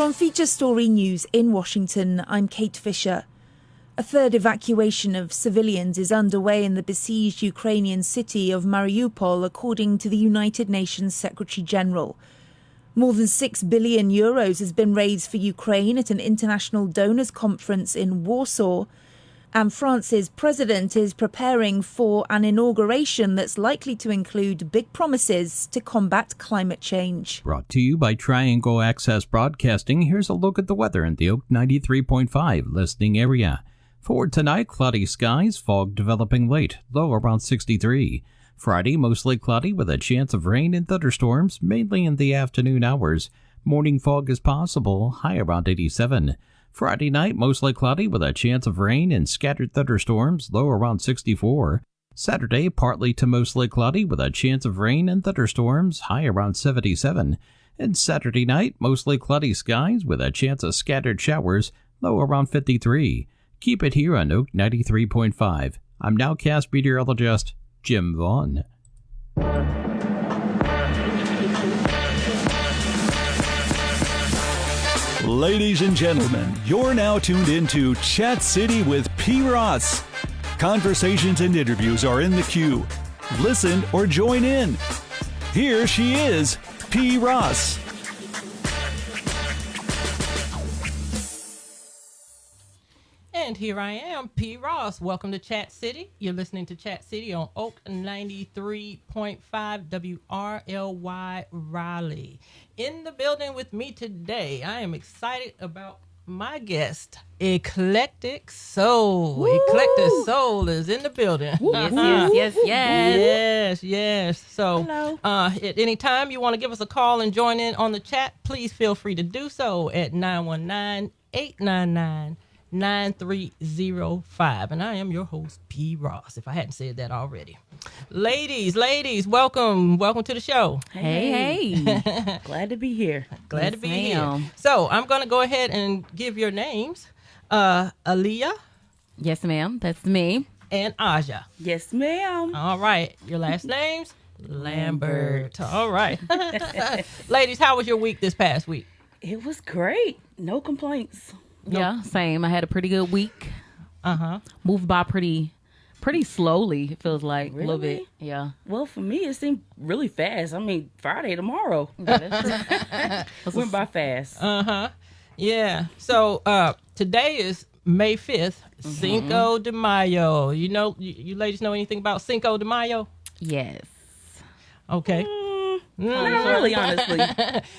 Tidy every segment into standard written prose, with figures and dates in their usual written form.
From Feature Story News in Washington, I'm Kate Fisher. A third evacuation of civilians is underway in the besieged Ukrainian city of Mariupol, according to the United Nations Secretary-General. More than €6 billion has been raised for Ukraine at an international donors conference in Warsaw. And France's president is preparing for an inauguration that's likely to include big promises to combat climate change. Brought to you by Triangle Access Broadcasting, here's a look at the weather in the Oak 93.5 listening area. For tonight, cloudy skies, fog developing late, low around 63. Friday, mostly cloudy with a chance of rain and thunderstorms, mainly in the afternoon hours. Morning fog is possible, high around 87. Friday night, mostly cloudy with a chance of rain and scattered thunderstorms, low around 64. Saturday, partly to mostly cloudy with a chance of rain and thunderstorms, high around 77. And Saturday night, mostly cloudy skies with a chance of scattered showers, low around 53. Keep it here on Oak 93.5. I'm nowcast meteorologist Jim Vaughn. Ladies and gentlemen, you're now tuned into Chat City with P. Ross. Conversations and interviews are in the queue. Listen or join in. Here she is, P. Ross. And here I am, P. Ross. Welcome to Chat City. You're listening to Chat City on Oak 93.5 WRLY Raleigh. In the building with me today, I am excited about my guest, Eclectic Soul. Woo! Eclectic Soul is in the building. Yes. So, hello. At any time you want to give us a call and join in on the chat, please feel free to do so at 919-899-9305. And I am your host, P. Ross, if I hadn't said that already. Ladies, welcome to the show. Hey. Glad to be here. Glad to be here. So I'm going to go ahead and give your names. Aaliyah. Yes, ma'am. That's me. And Aja. Yes, ma'am. All right. Your last names? Lambert. All right. Ladies, how was your week this past week? It was great. No complaints. Yeah, same. I had a pretty good week. Moved by pretty slowly, it feels like. Really? A little bit. Yeah. Well, for me, it seemed really fast. I mean, Friday tomorrow. Yeah, that's true. Went by fast. Yeah. So today is May 5th, Cinco de Mayo. You know, you ladies know anything about Cinco de Mayo? Yes. Okay. Not really, honestly.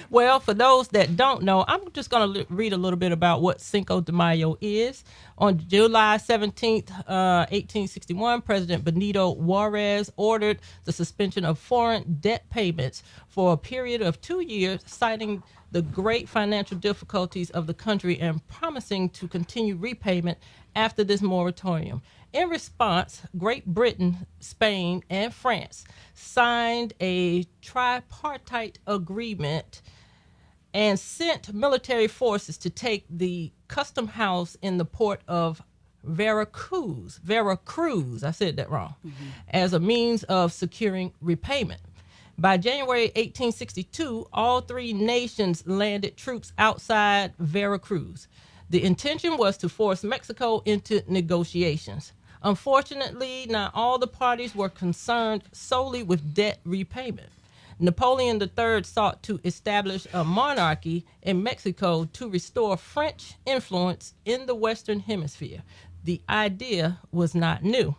Well, for those that don't know, I'm just going to read a little bit about what Cinco de Mayo is. On July 17th, 1861, President Benito Juarez ordered the suspension of foreign debt payments for a period of 2 years, citing the great financial difficulties of the country and promising to continue repayment after this moratorium. In response, Great Britain, Spain, and France signed a tripartite agreement and sent military forces to take the custom house in the port of Veracruz, I said that wrong, as a means of securing repayment. By January 1862, all three nations landed troops outside Veracruz. The intention was to force Mexico into negotiations. Unfortunately, not all the parties were concerned solely with debt repayment. Napoleon III sought to establish a monarchy in Mexico to restore French influence in the Western Hemisphere. The idea was not new.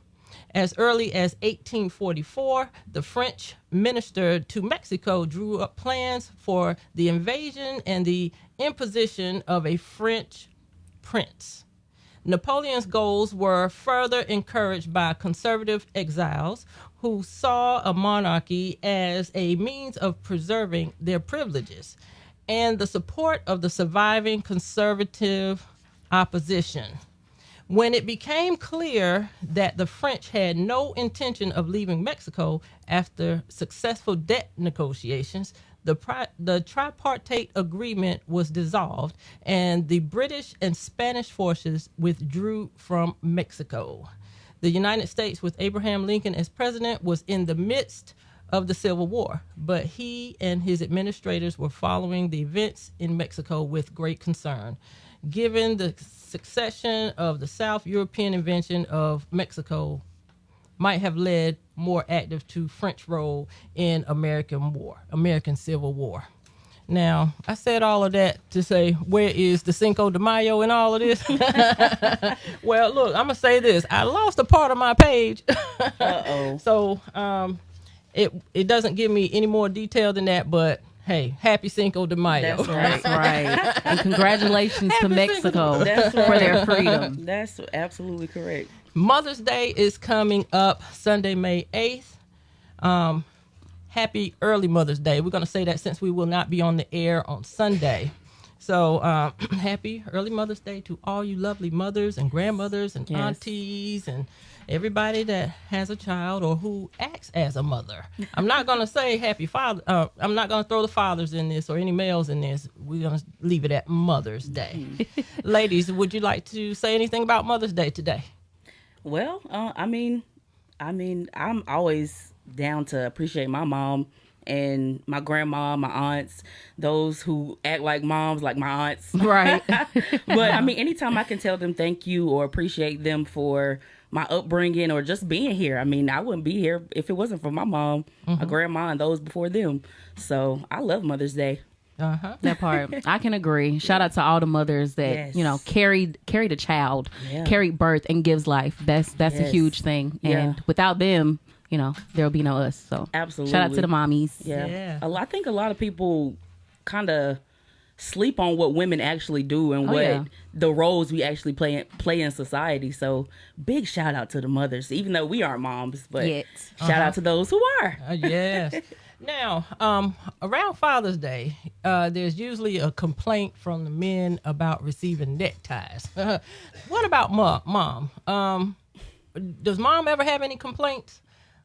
As early as 1844, the French minister to Mexico drew up plans for the invasion and the imposition of a French prince. Napoleon's goals were further encouraged by conservative exiles who saw a monarchy as a means of preserving their privileges and the support of the surviving conservative opposition. When it became clear that the French had no intention of leaving Mexico after successful debt negotiations, the tripartite agreement was dissolved and the British and Spanish forces withdrew from Mexico. The United States, with Abraham Lincoln as president, was in the midst of the Civil War, but he and his administrators were following the events in Mexico with great concern. Given the succession of the South European invasion of Mexico might have led more active to French role in American Civil War. Now, I said all of that to say, where is the Cinco de Mayo in all of this? Well, look, I'm going to say this. I lost a part of my page. Uh-oh. So it doesn't give me any more detail than that, but hey, happy Cinco de Mayo. That's right. That's right. And congratulations to Mexico That's for right. their freedom. That's absolutely correct. Mother's Day is coming up Sunday, May 8th. Happy early Mother's Day. We're going to say that since we will not be on the air on Sunday. So happy early Mother's Day to all you lovely mothers and grandmothers and Yes. aunties and everybody that has a child or who acts as a mother. I'm not going to say happy father. I'm not going to throw the fathers in this or any males in this. We're going to leave it at Mother's Day. Ladies, would you like to say anything about Mother's Day today? Well, I mean, I'm always down to appreciate my mom and my grandma, my aunts, those who act like moms, like my aunts. Right. But I mean, anytime I can tell them thank you or appreciate them for my upbringing or just being here. I mean, I wouldn't be here if it wasn't for my mom, my grandma, and those before them. So I love Mother's Day. Uh-huh. That part. I can agree. Shout out to all the mothers that, Yes. carried a child, Yeah. carried birth and gives life. That's a Yes. huge thing. Yeah. And without them, there'll be no us. So Absolutely. shout out to the mommies. Yeah. Yeah. I think a lot of people kind of sleep on what women actually do and Oh, what yeah. the roles we actually play in society. So big shout out to the mothers, even though we aren't moms, but Yet. shout out to those who are. Yes. Now, around Father's Day, there's usually a complaint from the men about receiving neckties. What about mom? Does mom ever have any complaints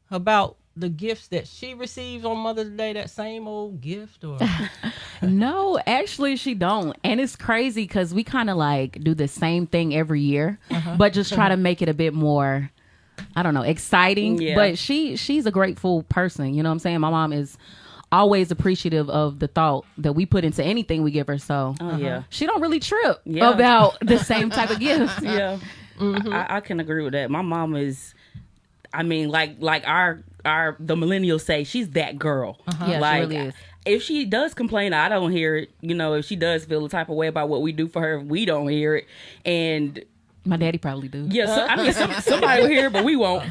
about the gifts that she receives on Mother's Day? That same old gift, or No, actually she don't. And it's crazy because we kind of like do the same thing every year, but just try to make it a bit more, I don't know, exciting. Yeah. But she's a grateful person. You know what I'm saying? My mom is always appreciative of the thought that we put into anything we give her. So Oh, yeah. she don't really trip Yeah. about the same type of gift. Yeah. I can agree with that. My mom is, I mean, like the millennials say, she's that girl. Yeah, she Like, really is. if she does complain, I don't hear it. If she does feel the type of way about what we do for her, we don't hear it. And My daddy probably do. yeah, somebody will hear it, but we won't.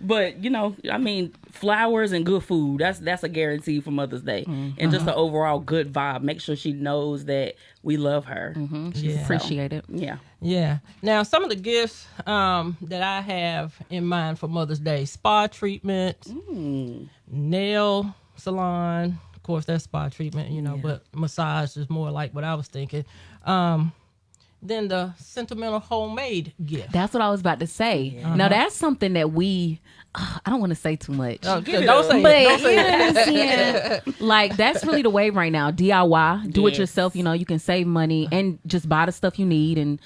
But I mean, flowers and good food, that's a guarantee for Mother's Day. And just an overall good vibe. Make sure she knows that we love her. She's Yeah. appreciated. Yeah. yeah. Now, some of the gifts that I have in mind for Mother's Day: spa treatment, nail salon. Of course, that's spa treatment, but massage is more like what I was thinking. Then the sentimental homemade gift. That's what I was about to say. Now that's something that we, I don't want to say too much. Oh, Give it don't up. say But it. Don't say you know it. what I'm saying? Like that's really the wave right now. DIY, do it Yes. yourself. You can save money and just buy the stuff you need. And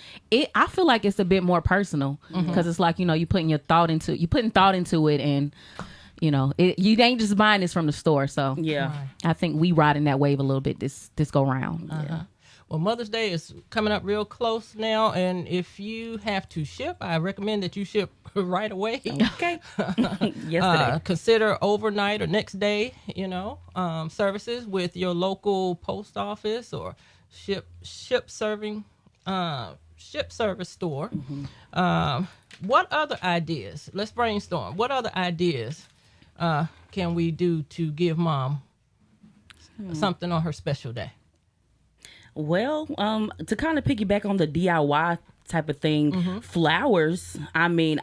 I feel like it's a bit more personal because it's like you putting thought into it, and you ain't just buying this from the store. So Yeah. I think we riding that wave a little bit this go round. Well, Mother's Day is coming up real close now, and if you have to ship, I recommend that you ship right away. Okay. Yesterday. Consider overnight or next day, services with your local post office or ship service store. What other ideas? Let's brainstorm. What other ideas can we do to give mom something on her special day? Well, to kind of piggyback on the DIY type of thing, flowers. I mean,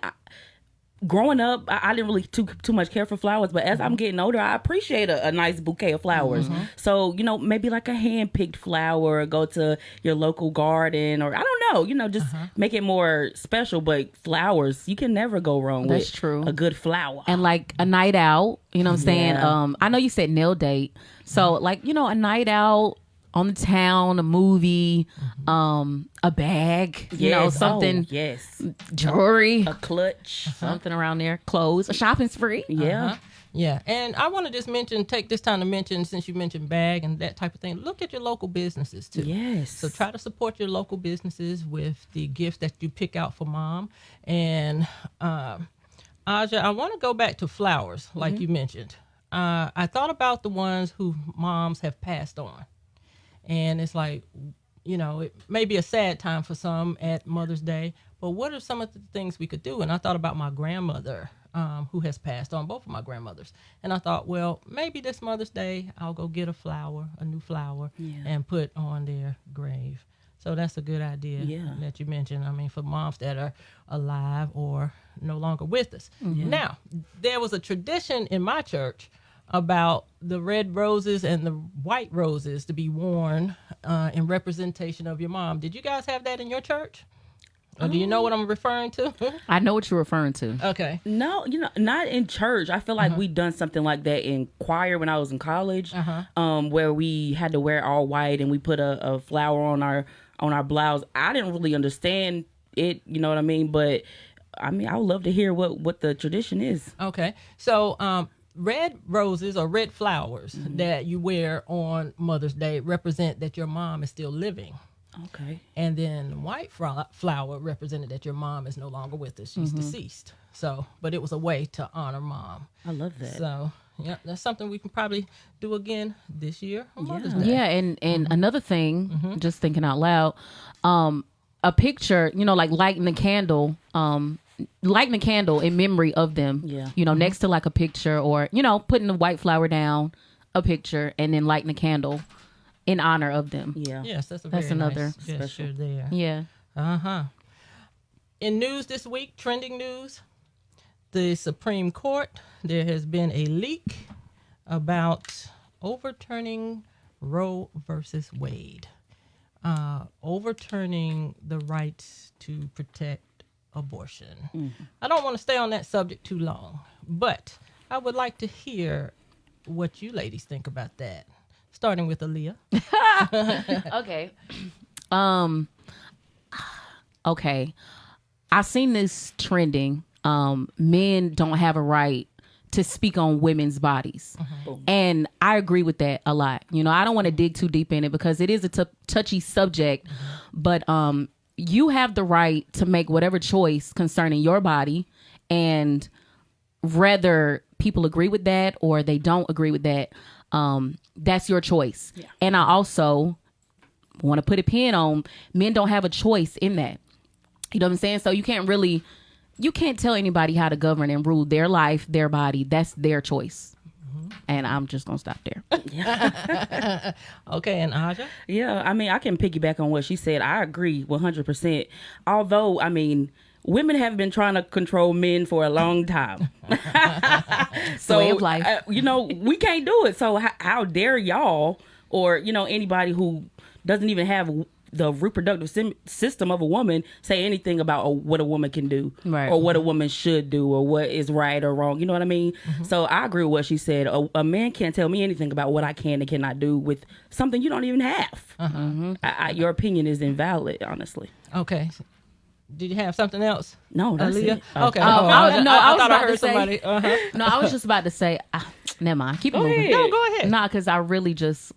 growing up, I didn't really too much care for flowers, but as I'm getting older, I appreciate a nice bouquet of flowers. So, maybe like a hand-picked flower, or go to your local garden, or I don't know, just make it more special. But flowers, you can never go wrong That's with true. a good flower. And like a night out, you know what I'm saying? Yeah. I know you said nail date. So like, a night out, on the town, a movie, a bag, you know, something, jewelry, a clutch, something around there, clothes, a shopping spree. Yeah. Yeah, and I want to just take this time to mention, since you mentioned bag and that type of thing, look at your local businesses too. Yes. So try to support your local businesses with the gifts that you pick out for mom. And Aja, I want to go back to flowers, like you mentioned. I thought about the ones who moms have passed on. And it's like, you know, it may be a sad time for some at Mother's Day, but what are some of the things we could do? And I thought about my grandmother, who has passed on, both of my grandmothers. And I thought, well, maybe this Mother's Day, I'll go get a new flower, and put on their grave. So that's a good idea that you mentioned. I mean, for moms that are alive or no longer with us. Now, there was a tradition in my church about the red roses and the white roses to be worn in representation of your mom. Did you guys have that in your church? Or do you know what I'm referring to? I know what you're referring to. Okay. No, you know, not in church. I feel like we done something like that in choir when I was in college, where we had to wear all white and we put a flower on our blouse. I didn't really understand it, you know what I mean? But I mean, I would love to hear what the tradition is. Okay. So, red roses or red flowers that you wear on Mother's Day represent that your mom is still living. Okay. And then white flower represented that your mom is no longer with us. She's deceased. So, but it was a way to honor mom. I love that. So, yeah, that's something we can probably do again this year on Mother's Day. Yeah, and another thing, just thinking out loud, a picture, you know, like lighting a candle in memory of them. Yeah. You know, next to like a picture, or, you know, putting the white flower down, a picture, and then lighting a candle in honor of them. Yeah. Yes, that's another nice gesture there. Yeah. In news this week, trending news, the Supreme Court, there has been a leak about overturning Roe versus Wade, overturning the rights to protect abortion. I don't want to stay on that subject too long, but I would like to hear what you ladies think about that. Starting with Aaliyah. Okay. Okay. I've seen this trending. Men don't have a right to speak on women's bodies. And I agree with that a lot. You know, I don't want to dig too deep in it because it is a touchy subject, but you have the right to make whatever choice concerning your body, and whether people agree with that or they don't agree with that, that's your choice. Yeah. And I also want to put a pin on, men don't have a choice in that. You know what I'm saying? So you can't tell anybody how to govern and rule their life, their body. That's their choice. And I'm just going to stop there. Okay, and Aja? Yeah, I mean, I can piggyback on what she said. I agree 100%. Although, I mean, women have been trying to control men for a long time. So, way of life. You know, we can't do it. So how dare y'all, or, you know, anybody who doesn't even have the reproductive system of a woman say anything about what a woman can do, right, or what a woman should do, or what is right or wrong. You know what I mean? So I agree with what she said. A man can't tell me anything about what I can and cannot do with something you don't even have. Your opinion is invalid, honestly. Okay. Did you have something else? No, that's it. Okay. I thought I heard somebody. No, I was just about to say, never mind. Keep it moving. No, go ahead. Nah, because I really just,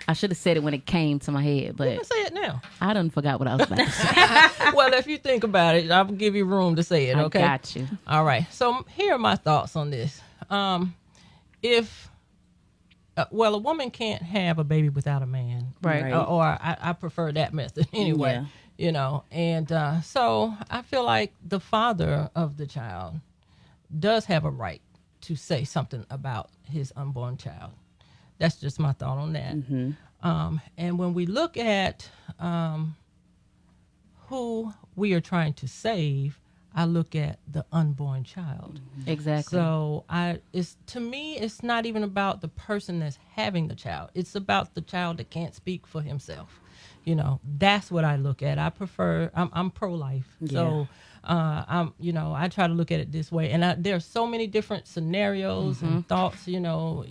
I should have said it when it came to my head, but you can say it now. I done forgot what I was about to say. Well, if you think about it, I'll give you room to say it, okay? I got you. All right. So here are my thoughts on this. A woman can't have a baby without a man. Right. Or I prefer that method anyway. Yeah. You know, and so I feel like the father of the child does have a right to say something about his unborn child. That's just my thought on that. And when we look at who we are trying to save, I look at the unborn child. Exactly. So to me, it's not even about the person that's having the child. It's about the child that can't speak for himself. You know, that's what I look at. I'm pro-life. Yeah. So, I try to look at it this way. And there are so many different scenarios and thoughts, you know,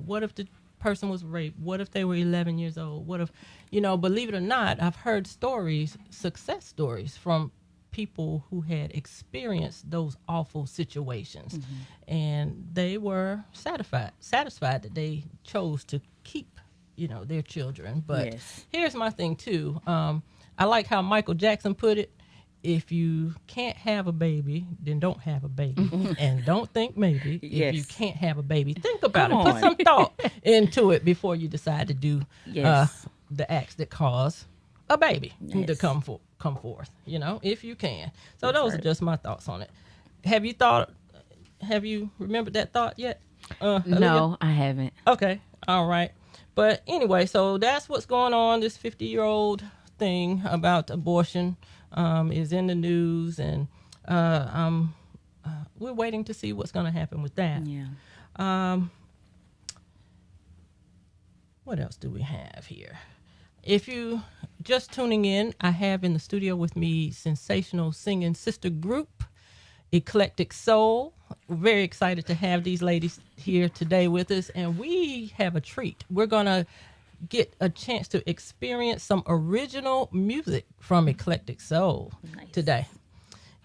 what if the person was raped? What if they were 11 years old? What if, believe it or not, I've heard success stories from people who had experienced those awful situations, and they were satisfied that they chose to keep, their children. But here's my thing too. I like how Michael Jackson put it. If you can't have a baby, then don't have a baby. And don't think maybe. If you can't have a baby, think about it. Put some thought into it before you decide to do the acts that cause a baby to come forth, if you can. So those are just my thoughts on it. Have you remembered that thought yet? No, I haven't. Okay. All right. But anyway, so that's what's going on. This 50-year-old thing about abortion is in the news, and we're waiting to see what's going to happen with that. Yeah. What else do we have here? If you just tuning in, I have in the studio with me sensational singing sister group, Eclectic Soul. We're very excited to have these ladies here today with us, and we have a treat. We're going to get a chance to experience some original music from Eclectic Soul today.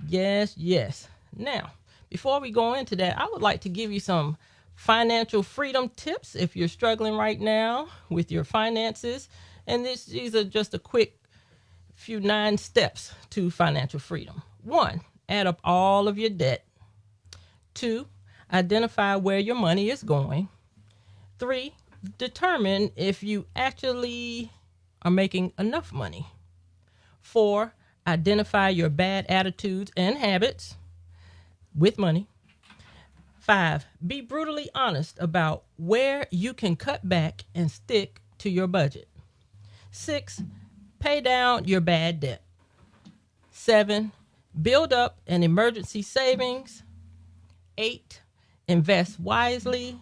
Yes. Now, before we go into that, I would like to give you some financial freedom tips if you're struggling right now with your finances. And these are just a quick few 9 steps to financial freedom. 1, add up all of your debt. 2, identify where your money is going. 3, determine if you actually are making enough money. 4, identify your bad attitudes and habits with money. 5, be brutally honest about where you can cut back and stick to your budget. 6, pay down your bad debt. 7, build up an emergency savings. 8, invest wisely.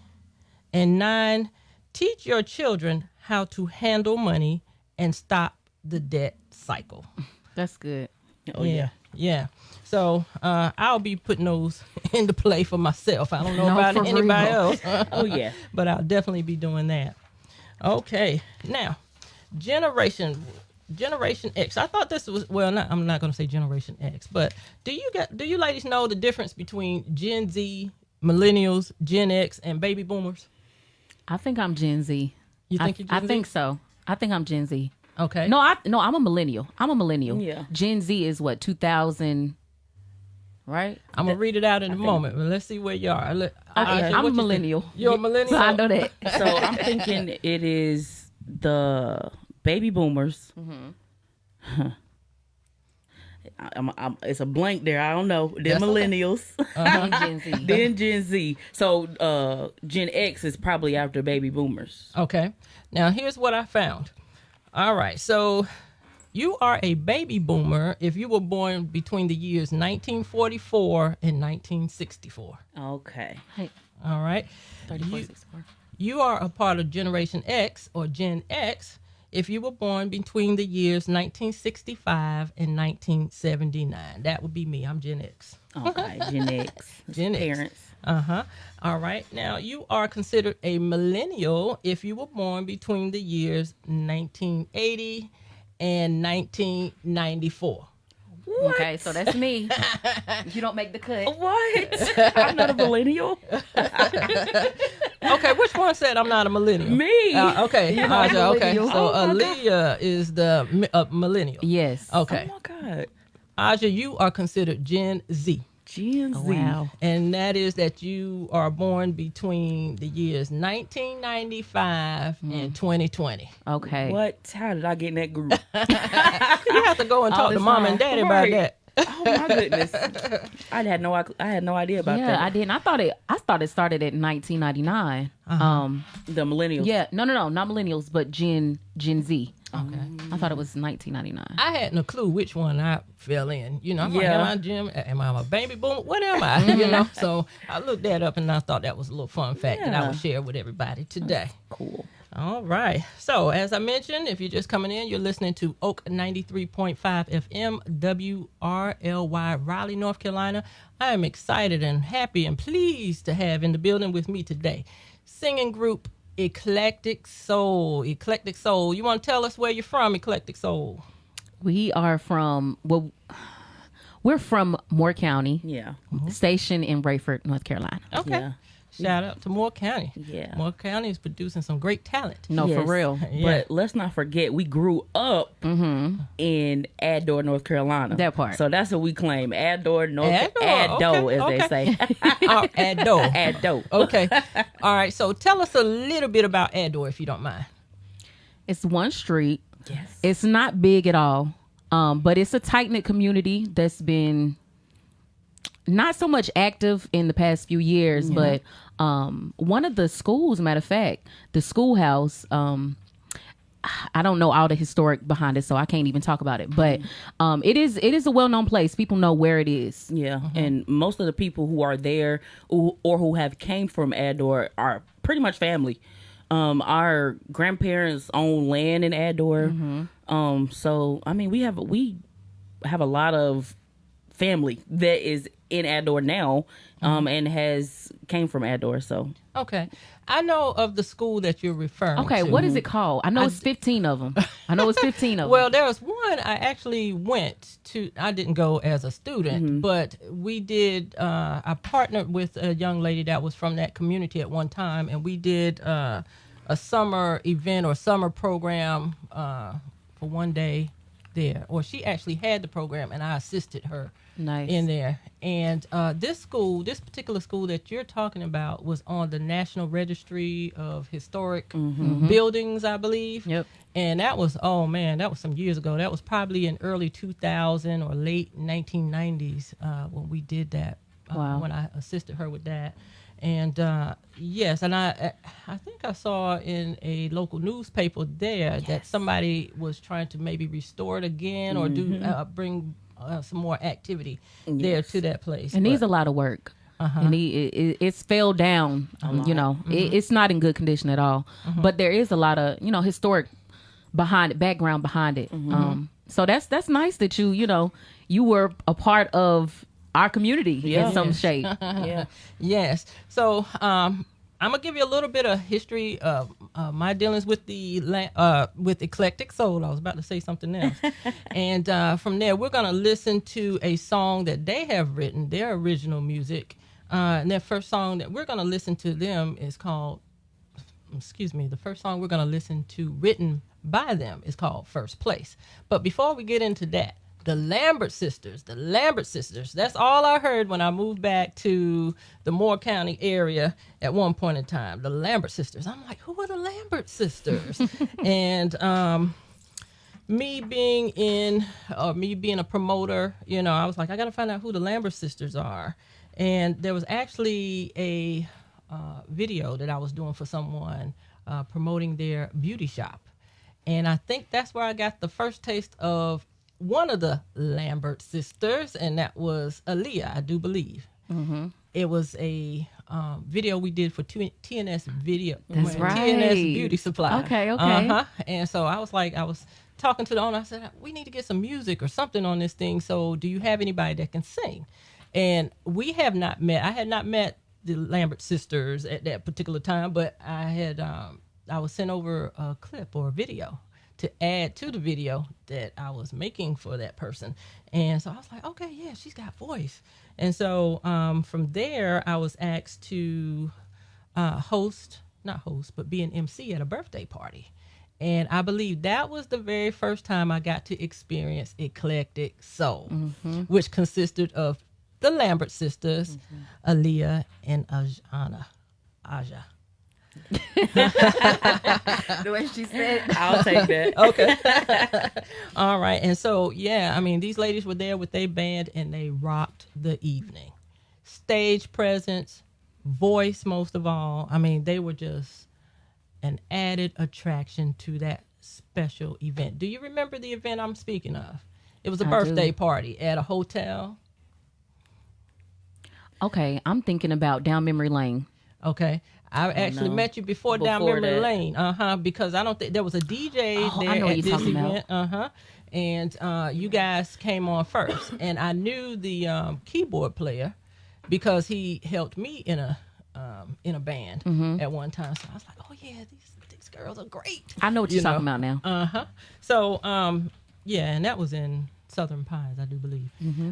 And 9, teach your children how to handle money and stop the debt cycle. That's good. Oh, yeah. So I'll be putting those into play for myself. I don't know about anybody else. Oh, yeah. But I'll definitely be doing that. Okay. Now, Generation X. I thought this was, I'm not going to say Generation X, but do you ladies know the difference between Gen Z, millennials, Gen X, and baby boomers? I think I'm Gen Z. You think you're Gen Z? I think so. I think I'm Gen Z. Okay. No, I'm a millennial. Yeah. Gen Z is what, 2000, right? I'm going to read it out in a moment, but let's see where you are. I'm a millennial. You're a millennial? So I know that. So I'm thinking it is the baby boomers. It's a blank there. I don't know. Then millennials. I'm Gen Z. Then Gen Z. So Gen X is probably after baby boomers. Okay. Now, here's what I found. All right. So you are a baby boomer if you were born between the years 1944 and 1964. Okay. Hey, All right. 34, 64. You are a part of Generation X or Gen X if you were born between the years 1965 and 1979. That would be me. I'm Gen X. Okay. Gen X. Gen X. Parents. All right. Now, you are considered a millennial if you were born between the years 1980 and 1994. What? Okay, so that's me. You don't make the cut. What? I'm not a millennial. Okay, which one said I'm not a millennial? Me. Okay, Aja, okay. millennial. So Oh, my Aaliyah is the millennial. Yes. Okay. Oh my God. Aja, you are considered Gen Z. Gen Z. Oh, wow. And that is that you are born between the years 1995 and 2020. Okay. What? How did I get in that group? You have to go and talk to mom and daddy about Right. that. Oh my goodness. I had no idea about Yeah, that. I didn't. I thought it started at 1999. The millennials. Yeah, no, not millennials, but Gen Z. Okay. I thought it was 1999. I hadn't a clue which one I fell in. You know, I'm Yeah. like, am I a baby boomer? What am I? You know, so I looked that up and I thought that was a little fun fact that I Yeah. would share with everybody today. Cool. All right. So, as I mentioned, if you're just coming in, you're listening to Oak 93.5 FM, WRLY, Raleigh, North Carolina. I am excited and happy and pleased to have in the building with me today singing group Eclectic Soul. Eclectic Soul. You want to tell us where you're from, Eclectic Soul? We are from, well, we're from Moore County. Yeah. Stationed in Rayford, North Carolina. Okay. Yeah. Shout out to Moore County. Yeah. Moore County is producing some great talent. No, for Yes. real. Yeah. But let's not forget, we grew up in Ador, North Carolina. That part. So that's what we claim. Ador, Ador, as okay. they say. Ador. Ador. Okay. All right. So tell us a little bit about Ador, if you don't mind. It's one street. Yes. It's not big at all, but it's a tight-knit community that's been not so much active in the past few years, but one of the schools, matter of fact, the schoolhouse, I don't know all the historic behind it, so I can't even talk about it, but it is a well-known place. People know where it is. Yeah. And most of the people who are there or who have came from Ador are pretty much family. Our grandparents own land in Ador. So I mean, we have a lot of family that is in Ador now, and came from Ador. So Okay. I know of the school that you're referring to. Okay, what is it called? I know it's 15 of them. Well, there was one I actually went to. I didn't go as a student, but we did. I partnered with a young lady that was from that community at one time, and we did a summer event or summer program for one day there. Or she actually had the program, and I assisted her Nice. in there. And this particular school that you're talking about was on the National Registry of Historic Buildings, I believe. Yep. And that was, oh man, that was some years ago. That was probably in early 2000 or late 1990s when we did that. Wow. When I assisted her with that. And yes, and I think I saw in a local newspaper there that somebody was trying to maybe restore it again or do bring some more activity there to that place. It needs a lot of work. It's fell down. It's not in good condition at all. But there is a lot of historic background behind it. So that's nice that you were a part of our community in some shape. yeah. Yes. So I'm gonna give you a little bit of history of my dealings with with Eclectic Soul. I was about to say something else, and from there we're gonna listen to a song that they have written, their original music. And their first song that we're gonna listen to them is called. The first song we're gonna listen to written by them is called "First Place." But before we get into that. The Lambert sisters. That's all I heard when I moved back to the Moore County area at one point in time. The Lambert sisters. I'm like, who are the Lambert sisters? And me being a promoter, I was like, I got to find out who the Lambert sisters are. And there was actually a video that I was doing for someone promoting their beauty shop. And I think that's where I got the first taste of one of the Lambert sisters, and that was Aaliyah, I do believe. It was a video we did for TNS Video. That's right. TNS Beauty Supply. Okay. And so I was talking to the owner. I said, we need to get some music or something on this thing. So do you have anybody that can sing? And we have not met. I had not met the Lambert sisters at that particular time, but I was sent over a clip or a video to add to the video that I was making for that person. And so I was like, okay, yeah, she's got voice. And so from there, I was asked to be an MC at a birthday party. And I believe that was the very first time I got to experience Eclectic Soul, which consisted of the Lambert sisters, Aaliyah and Aja. The way she said, I'll take that. Okay. All right. And so, these ladies were there with their band and they rocked the evening. Stage presence, voice, most of all. They were just an added attraction to that special event. Do you remember the event I'm speaking of? It was a birthday party at a hotel. Okay, I'm thinking about down memory lane. Okay. I actually met you before down memory lane. Because I don't think there was a DJ there at this event. And you guys came on first. And I knew the keyboard player because he helped me in a in a band at one time. So I was like, oh yeah, these girls are great. I know what you're talking about now. So yeah, and that was in Southern Pines, I do believe.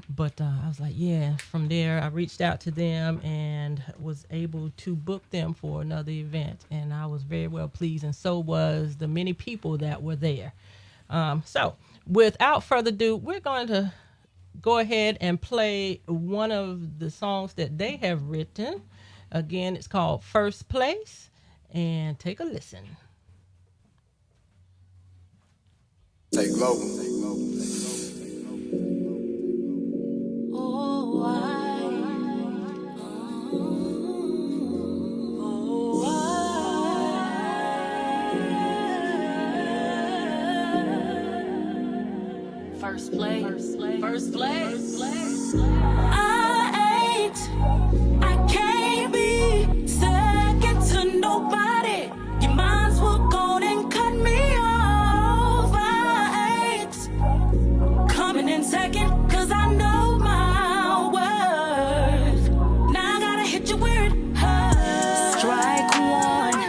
But I was like, yeah. From there, I reached out to them and was able to book them for another event, and I was very well pleased, and so was the many people that were there. So without further ado, we're going to go ahead and play one of the songs that they have written. Again, it's called First Place, and take a listen. Take global. First place. I can't be second to nobody. Your minds will go and cut me off. I ain't coming in second, cause I know my worth. Now I gotta hit you where it hurts. Strike one,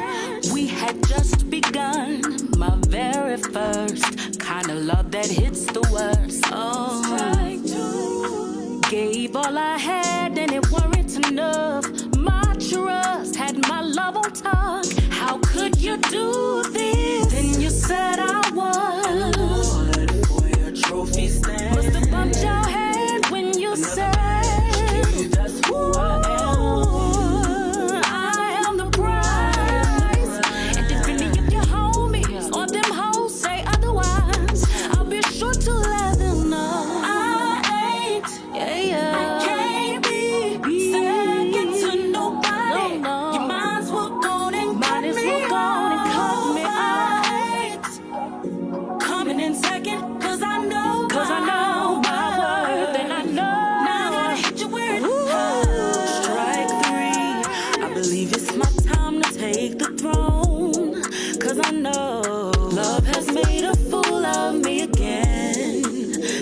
we had just begun. My very first kind of love that hits the worst. Oh, strike two. Gave all I had and it weren't enough. My trust had my love on tuck. How could you do this? Then you said I was. For your trophy stand. Must have bumped your head when you said, that's who I am the prize. And if any of your homies or them hoes say otherwise, I'll be sure to let them know. I can't be second to nobody. Your minds will go and cut me off. I ain't coming in second, cause I know my worth, and I know now I gotta hit you where it hurts. Strike three, I believe it's my time to take the throne, cause I know love has made a fool of me again.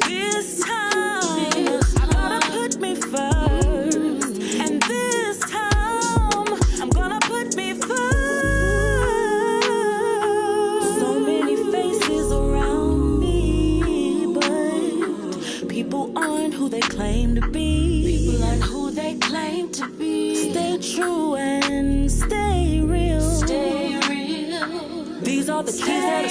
This time I gotta put me first, and this time I'm gonna put me first. So many faces around me, but people aren't who they claim to be. People aren't who they claim to be. Stay true and stay real. Stay real. These are the keys that are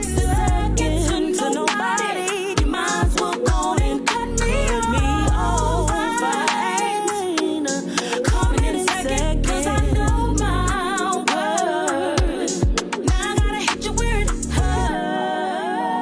second to nobody. Your minds will go and cut me off. I ain't coming in second, cause I know my worth. Now I gotta hit you where it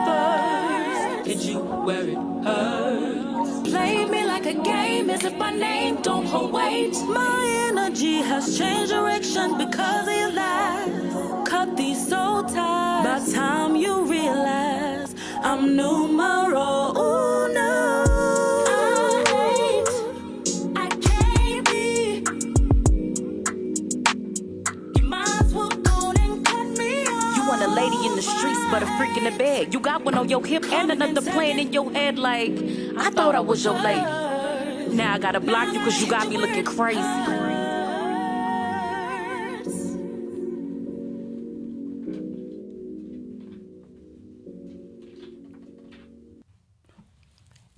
hurts. Hit you where it hurts. Play me like a game as if my name don't hold weight. My energy has changed direction because of your lies. Cut these soul ties. By the time you realize I'm numero uno. I can't be. Your minds will go and cut me off. You want a lady in the streets, but a freak in the bed. You got one on your hip and another playing in your head like, I thought I was your lady. Now I gotta block you cause you got me looking crazy.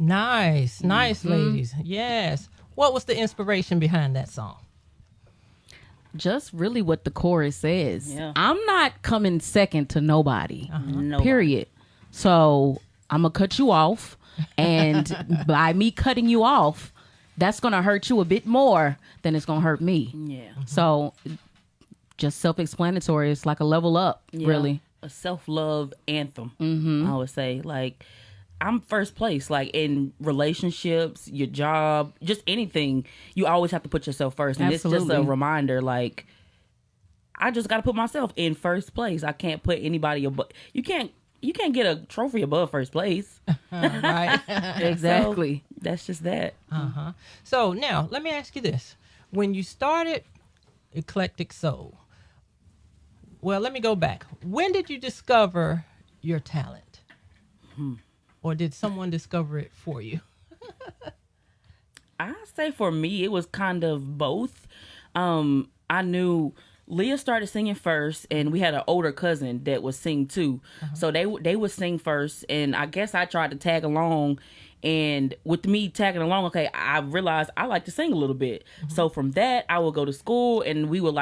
Nice, ladies. Yes. What was the inspiration behind that song? Just really what the chorus says. Yeah. I'm not coming second to nobody. Nobody. Period. So I'm gonna cut you off, and by me cutting you off, that's gonna hurt you a bit more than it's gonna hurt me. Yeah. So just self-explanatory. It's like a level up, Yeah. really. A self-love anthem, I would say. Like, I'm first place. Like, in relationships, your job, just anything, you always have to put yourself first. And it's just a Absolutely. reminder, like, I just got to put myself in first place. I can't put anybody above. You can't get a trophy above first place. Right. Exactly. So, that's just that. So now let me ask you this. When you started Eclectic Soul, well, let me go back. When did you discover your talent? Or did someone discover it for you? I say for me, it was kind of both. I knew Leah started singing first, and we had an older cousin that would sing too. So they would sing first, and I guess I tried to tag along. And with me tagging along, okay, I realized I like to sing a little bit. So from that, I would go to school, and we would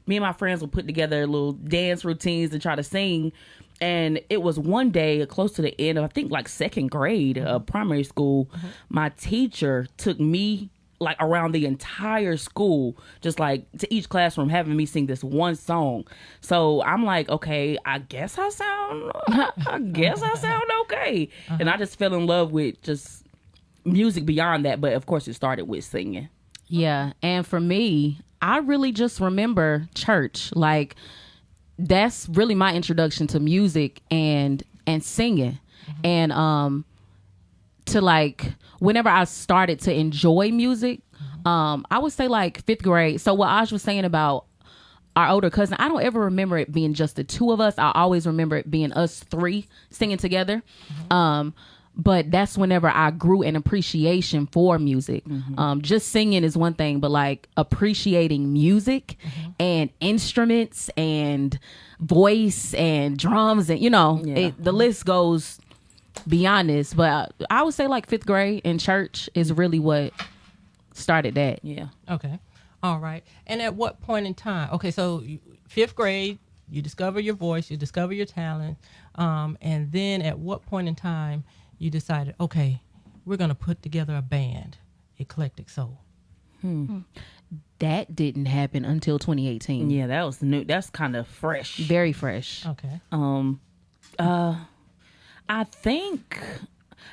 me and my friends would put together little dance routines and try to sing. And it was one day close to the end of, I think, second grade of primary school, my teacher took me around the entire school, just to each classroom, having me sing this one song. So I'm like, okay, I guess I sound okay. And I just fell in love with just music beyond that. But of course it started with singing. Yeah. And for me, I really just remember church. That's really my introduction to music and singing. And to whenever I started to enjoy music, I would say 5th grade. So what Aj was saying about our older cousin, I don't ever remember it being just the two of us. I always remember it being us three singing together. But that's whenever I grew an appreciation for music. Just singing is one thing, but appreciating music and instruments and voice and drums and the list goes beyond this. But I would say 5th grade in church is really what started that. Yeah. Okay. All right. And at what point in time? Okay, so 5th grade, you discover your voice, you discover your talent, and then at what point in time you decided, okay, we're going to put together a band, Eclectic Soul? That didn't happen until 2018. Yeah, that was new. That's kind of fresh. Very fresh. Okay. I think,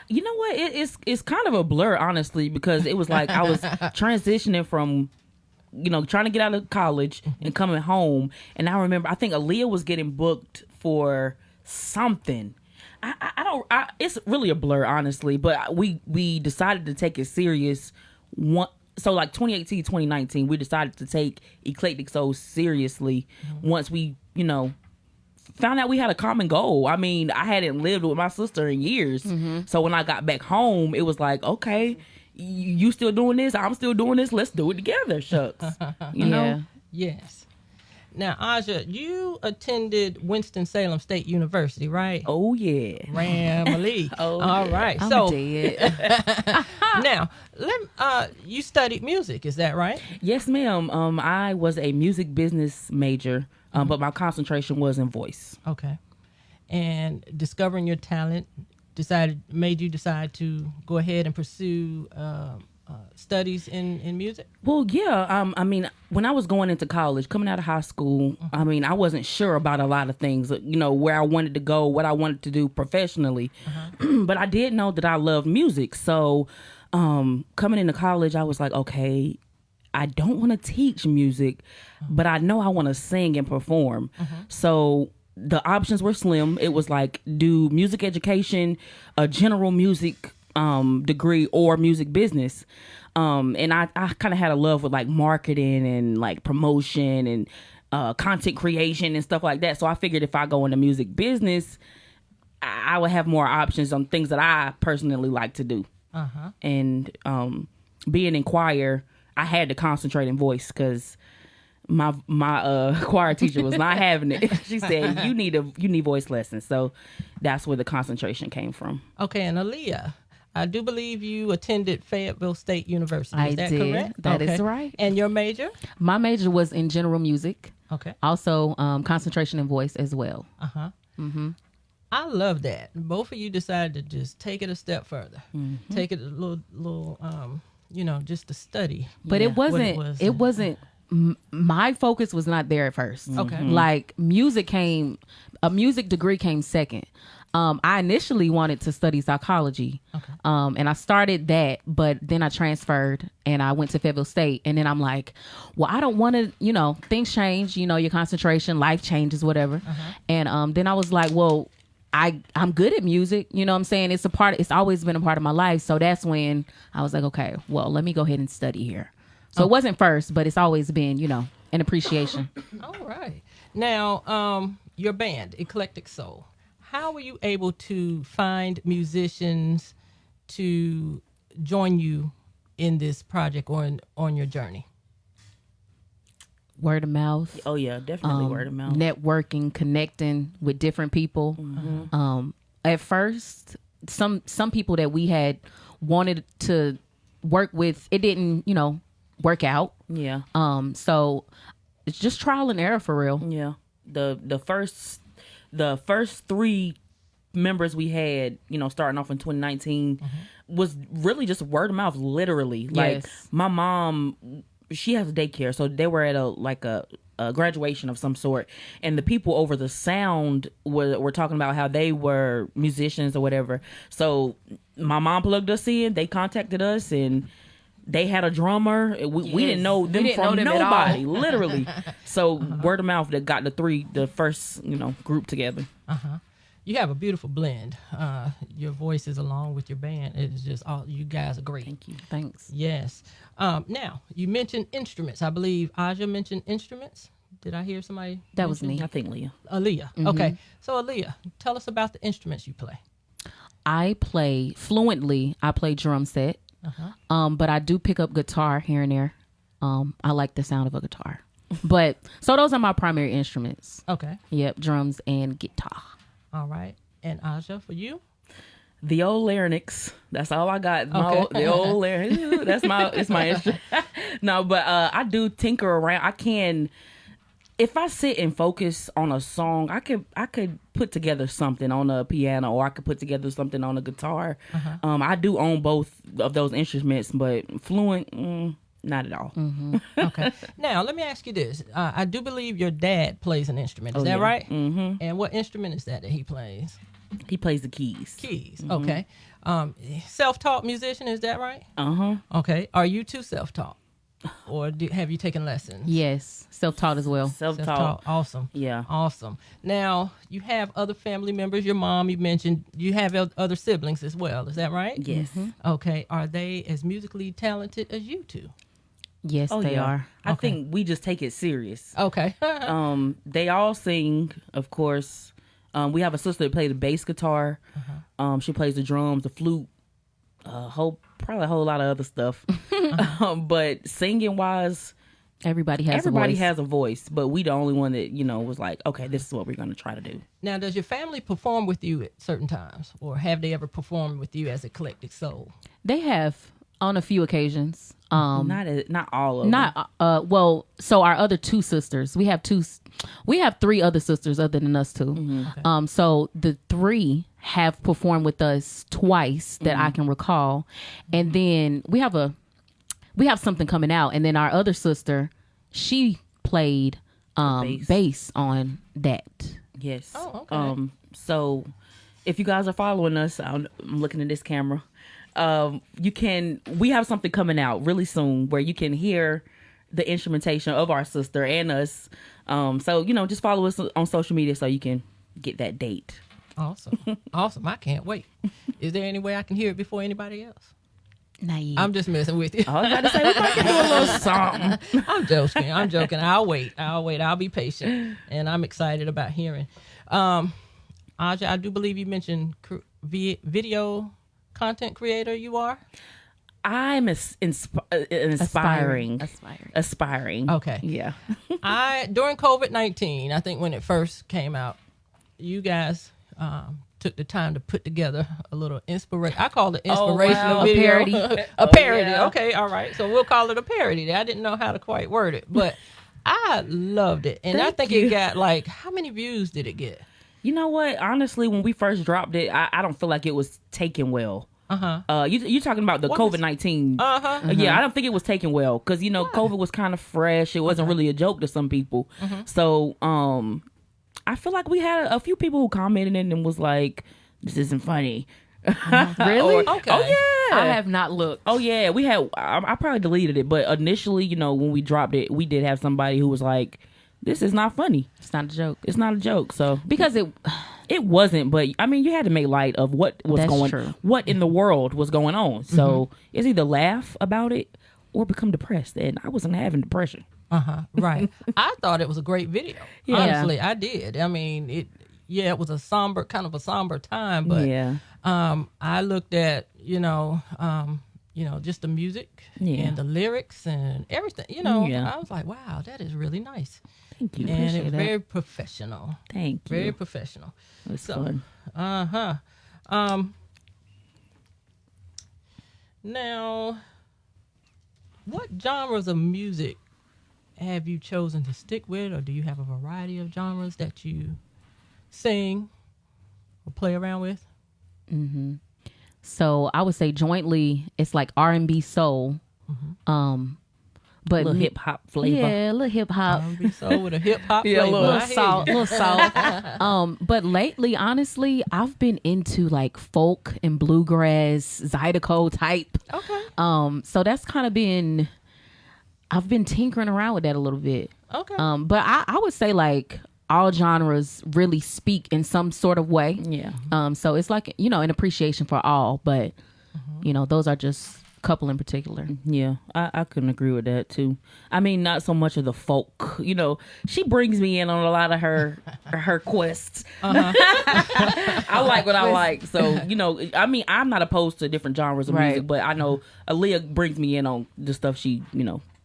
you know what? It's kind of a blur, honestly, because it was I was transitioning from, trying to get out of college and coming home. And I remember, I think Aaliyah was getting booked for something. It's really a blur, honestly, but we decided to take it serious. So 2018, 2019, we decided to take Eclectic Soul seriously once we, found out we had a common goal. I mean, I hadn't lived with my sister in years. So when I got back home, it was okay, you still doing this? I'm still doing this. Let's do it together, shucks. You know? Yes. Now, Aja, you attended Winston-Salem State University, right? Oh, yeah. Ramily. All right. I'm dead. Now, you studied music, is that right? Yes, ma'am. I was a music business major, but my concentration was in voice. Okay. And discovering your talent made you decide to go ahead and pursue studies in music? Well, yeah. I mean, when I was going into college, coming out of high school, I mean, I wasn't sure about a lot of things, where I wanted to go, what I wanted to do professionally. But I did know that I loved music. So coming into college, I was like, okay, I don't want to teach music, but I know I want to sing and perform. So the options were slim. It was do music education, a general music degree, or music business. And I kind of had a love with marketing and promotion and content creation and stuff like that. So I figured if I go into music business, I would have more options on things that I personally like to do. And being in choir, I had to concentrate in voice because my choir teacher was not having it. She said, you need voice lessons. So that's where the concentration came from. Okay, and Aaliyah, I do believe you attended Fayetteville State University. Is that did. correct? That is right. And your major? My major was in general music. Okay. Also, concentration in voice as well. I love that. Both of you decided to just take it a step further. Take it a little just to study. But it wasn't. My focus was not there at first. Okay. A music degree came second. I initially wanted to study psychology. Okay. And I started that, but then I transferred and I went to Fayetteville State. And then I'm like, well, I don't want to, things change, your concentration, life changes, whatever. And then I was like, well, I'm good at music. You know what I'm saying? It's always been a part of my life. So that's when I was like, okay, well, let me go ahead and study here. So it wasn't first, but it's always been, an appreciation. All right. Now, your band, Eclectic Soul, how were you able to find musicians to join you in this project or on your journey? Word of mouth. Oh yeah, definitely word of mouth. Networking, connecting with different people. At first, some people that we had wanted to work with, it didn't, work out. Yeah. So it's just trial and error for real. Yeah. The first 3 members we had, starting off in 2019 was really just word of mouth, literally. Like my mom, she has a daycare, so they were at a graduation of some sort, and the people over the sound were talking about how they were musicians or whatever. So my mom plugged us in, they contacted us, and they had a drummer. We didn't know them from nobody, literally. So word of mouth that got the first group together. You have a beautiful blend. Your voices along with your band, it's just all, you guys are great. Thank you. Thanks. Yes. Now, you mentioned instruments. I believe Aja mentioned instruments. Did I hear somebody? That was me. I think Leah. Aaliyah. Okay. So Aaliyah, tell us about the instruments you play. I play fluently. I play drum set. But I do pick up guitar here and there. I like the sound of a guitar. But so those are my primary instruments. Okay. Yep, drums and guitar. All right. And Aja, for you? The old larynx. That's all I got. Okay. The old larynx. It's my instrument. No, but I do tinker around. I can, if I sit and focus on a song, I could put together something on a piano, or I could put together something on a guitar. I do own both of those instruments, but fluent, not at all. Okay. Now, let me ask you this. I do believe your dad plays an instrument. Is that right? And what instrument is that he plays? He plays the keys. Keys. Okay. Self-taught musician, is that right? Okay. Are you too self-taught? Or have you taken lessons? Yes, self-taught as well. Self-taught. Awesome. Yeah. Awesome. Now, you have other family members. Your mom, you mentioned, you have other siblings as well. Is that right? Yes. Okay. Are they as musically talented as you two? Yes, they are. I think we just take it serious. Okay. They all sing, of course. We have a sister that plays the bass guitar. She plays the drums, the flute, probably a whole lot of other stuff. But singing wise, everybody has a voice, but we the only one that was like, okay, this is what we're going to try to do. Now, does your family perform with you at certain times, or have they ever performed with you as Eclectic Soul? They have on a few occasions. Not all of them. Well, so our other 2 sisters, we have 3 other sisters other than us 2. Okay. So the 3 have performed with us twice that I can recall, and then we have something coming out, and then our other sister, she played bass on that. Yes. Oh, okay. So if you guys are following us, I'm looking at this camera. We have something coming out really soon where you can hear the instrumentation of our sister and us. So just follow us on social media so you can get that date. Awesome. I can't wait. Is there any way I can hear it before anybody else? Not yet. I'm just messing with you. I was about to say, we might do a little something. I'm joking. I'll wait. I'll be patient, and I'm excited about hearing. Aja, I do believe you mentioned video content creator. You are. I'm aspiring. Okay. Yeah. During COVID-19, I think when it first came out, you guys took the time to put together a little inspiration. I call it inspirational video. Parody. A parody. Yeah. Okay, all right. So we'll call it a parody. I didn't know how to quite word it, but I loved it. And I think it got how many views did it get? You know what? Honestly, when we first dropped it, I don't feel like it was taken well. You talking about the COVID-19? Yeah, I don't think it was taken well because COVID was kind of fresh. It wasn't really a joke to some people. So I feel like we had a few people who commented and was like, "This isn't funny." Really? Okay. Oh yeah. I have not looked. Oh yeah, we had. I probably deleted it, but initially, when we dropped it, we did have somebody who was like, "This is not funny. It's not a joke. It's not a joke." So Because it wasn't, but I mean, you had to make light of what was what in the world was going on. So it's either laugh about it or become depressed, and I wasn't having depression. Right. I thought it was a great video. Yeah. Honestly, I did. I mean, it was a somber time, but I looked at, just the music Yeah. and the lyrics and everything. Yeah. I was like, wow, that is really nice. Thank you. And it Appreciate was that. very professional. Thank you. Very professional. It was fun. Now, what genres of music have you chosen to stick with, or do you have a variety of genres that you sing or play around with? So I would say jointly, it's like R&B soul. But Little hip hop flavor. Yeah, a little hip hop. R&B soul with a hip hop Yeah, a flavor. little I hear Salt, you. little salt. But lately, honestly, I've been into like folk and bluegrass, Zydeco type. Okay. So that's kind of been, I've been tinkering around with that a little bit. Okay. But I would say like all genres really speak in some sort of way. Yeah. So it's like, an appreciation for all, but those are just a couple in particular. Yeah, I couldn't agree with that too. I mean, not so much of the folk. She brings me in on a lot of her quests. I like what I like. So, I mean, I'm not opposed to different genres of Right. music, but I know Aaliyah brings me in on the stuff she,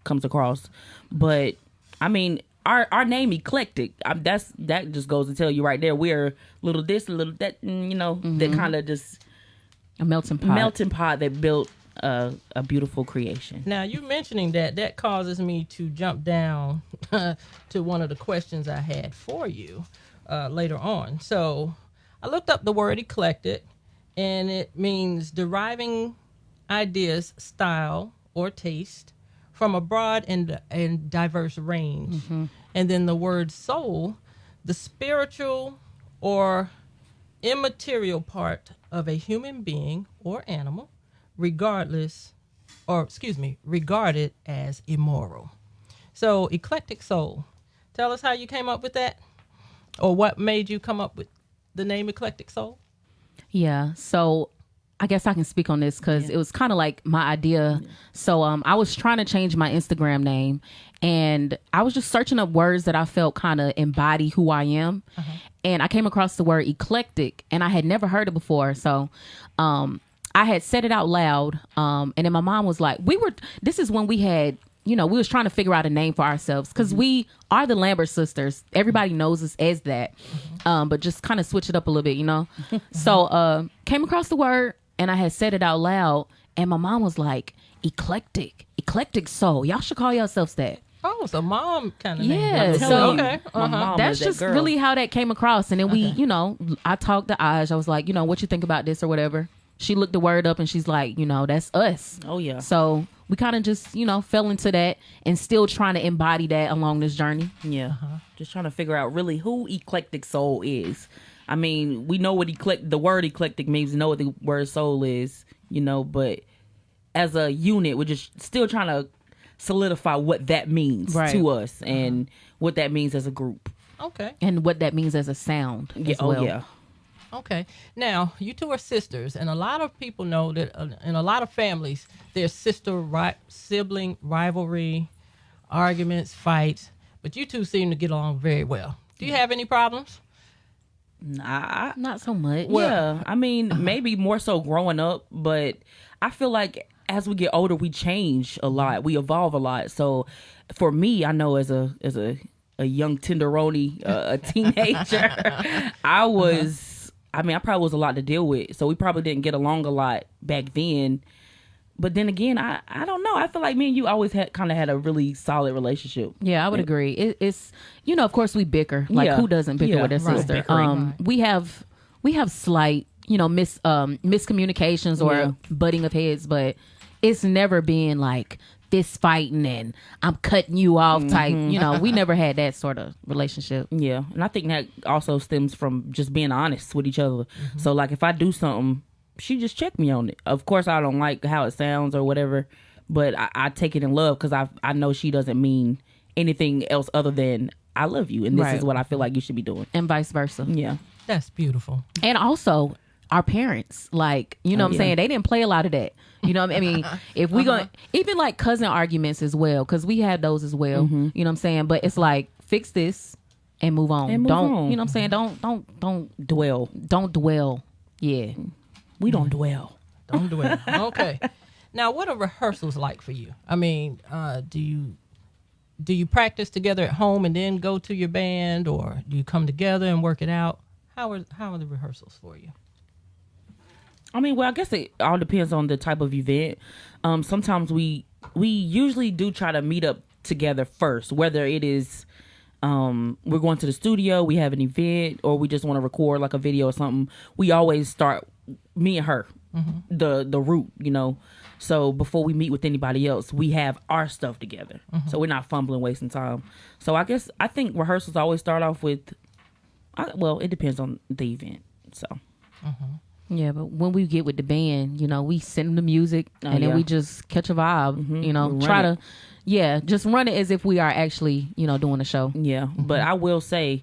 comes across. But I mean, our name Eclectic, that just goes to tell you right there, we're little this, a little that, that kind of just A melting pot. that built a beautiful creation. Now, you mentioning that causes me to jump down to one of the questions I had for you later on. So I looked up the word eclectic, and it means deriving ideas, style, or taste from a broad and diverse range. And then the word soul, the spiritual or immaterial part of a human being or animal, regarded as immoral. So, eclectic soul. Tell us how you came up with that, or what made you come up with the name Eclectic Soul. Yeah. So I guess I can speak on this because it was kind of like my idea. So I was trying to change my Instagram name, and I was just searching up words that I felt kind of embody who I am. And I came across the word eclectic, and I had never heard it before. So I had said it out loud. And then my mom was like, this is when we had, we was trying to figure out a name for ourselves because we are the Lambert sisters. Everybody knows us as that. But just kind of switch it up a little bit, So came across the word, and I had said it out loud, and my mom was like, eclectic soul. Y'all should call yourselves that. Oh, so mom kind of Yeah, named it. so Okay. My mom that's is that just girl. really how that came across. And then we, I talked to Aj. I was like, what you think about this or whatever. She looked the word up and she's like, that's us. Oh, yeah. So we kind of just, fell into that and still trying to embody that along this journey. Yeah. Just trying to figure out really who Eclectic Soul is. I mean, we know what the word eclectic means. We know what the word soul is, but as a unit, we're just still trying to solidify what that means to us and what that means as a group. Okay. And what that means as a sound as well. Oh, yeah. Okay. Now, you two are sisters, and a lot of people know that in a lot of families, there's sibling rivalry, arguments, fights, but you two seem to get along very well. Do you have any problems? Nah. Not so much. Yeah. I mean, maybe more so growing up, but I feel like as we get older, we change a lot. We evolve a lot. So for me, I know as a young tenderoni, a teenager, I probably was a lot to deal with. So we probably didn't get along a lot back then. But then again, I don't know. I feel like me and you always had a really solid relationship. Yeah, I would agree. It's of course we bicker. Like who doesn't bicker with their sister? Bickering. We have slight, miscommunications or butting of heads, but it's never been like this fighting and I'm cutting you off type. We never had that sort of relationship. Yeah, and I think that also stems from just being honest with each other. So like if I do something, she just checked me on it. Of course, I don't like how it sounds or whatever, but I take it in love because I know she doesn't mean anything else other than I love you, and this is what I feel like you should be doing. And vice versa. Yeah. That's beautiful. And also, our parents, like, what I'm saying? They didn't play a lot of that. I mean? If we go, even like cousin arguments as well, because we had those as well. You know what I'm saying? But it's like, fix this and move on. Don't, you know what I'm saying? Don't dwell. Don't dwell. Yeah. We don't dwell. Don't dwell. Okay. Now, what are rehearsals like for you? I mean, do you practice together at home and then go to your band, or do you come together and work it out? How are the rehearsals for you? I mean, well, I guess it all depends on the type of event. Sometimes we usually do try to meet up together first, whether it is we're going to the studio, we have an event, or we just want to record like a video or something. We always start me and her, the route, you know. So before we meet with anybody else, we have our stuff together. So we're not fumbling, wasting time. So I think rehearsals always start off with, well, it depends on the event. So. Yeah, but when we get with the band, you know, we send them the music and then we just catch a vibe, you know, just run it as if we are actually, you know, doing a show. Yeah, but I will say,